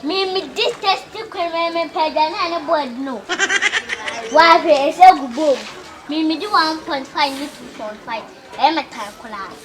Me this test to me padan and board no. Why is a good boom? Me do 1.5 me 2.5. I'm a calculator.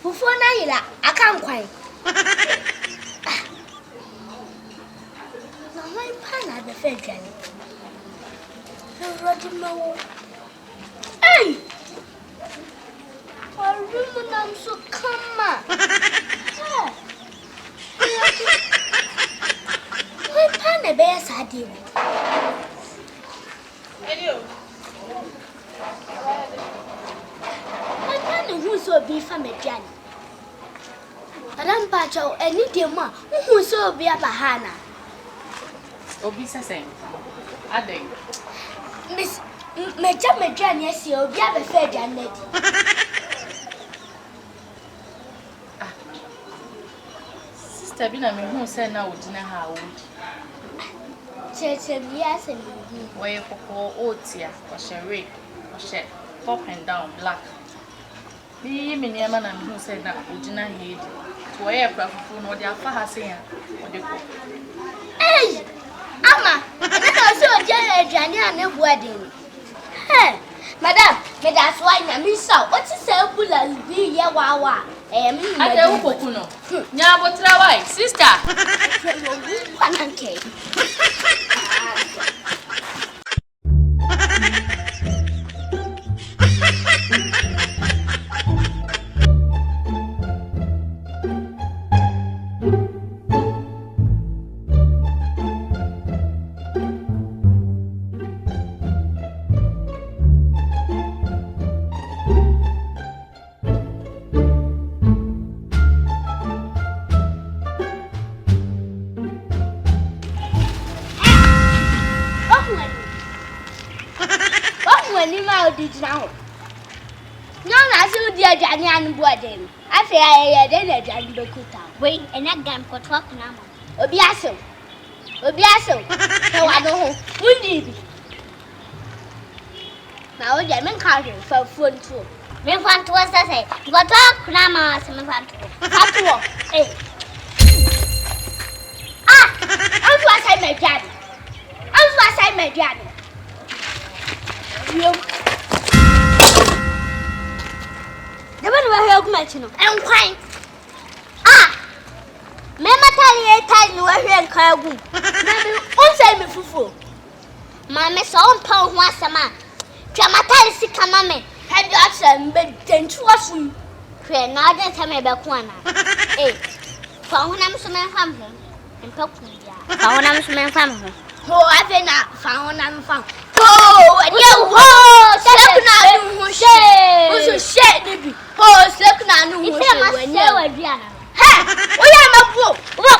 Fufu na yila akan kwai. Na mai pana da fejani. Rodi mawo. Hey! Arumu nam so kama. Mai pana be ya sadi. Hello. Who so be famedian? Adam Pacho, any dear ma, who so be a bahana? Obisa saying, I think Miss Majamijan, yes, you'll be a fair Janet. Sister Bina, who said now would know how Church and yes, and where you call oatia or sherry or shed, pop and down black. Be me near man who said that would not heed to wear Fufu or their Fahasian or the cook. Hey, Amma, I saw Jania wedding. Hey, Madame, may that's why I miss out. What is a bullet be ya wawa? I don't know. Now, what's our sister? Now, no, I saw dear Johnny and Boarding. I fear I had a Johnny Bakuta. Wait, and I gun for talk now. Obiaso, no, I don't know. Who did now? German carter for food too. Me want to us, I say, but talk now, some want to. Eh. Ah, I'm what I made Johnny. I'm what I made Johnny. The one who helped me, I'm crying. Ah, Mamma tell you a time where you and Kagu. Mamma, won't say me fufu. Mamma saw a pound once a man. Dramatali sick a mamma. Had you asked but then to us. Pray not tell me about one. Eh, for when I'm so many family. Impokuya. Fauna msmen fam. Ho avena fauna mfam. Ho anye ho sekuna nu ho she. Wo so she nibi. Ho sekuna nu ho she wanye. Ise ma se wa duana. He! Oya ma bu. Wo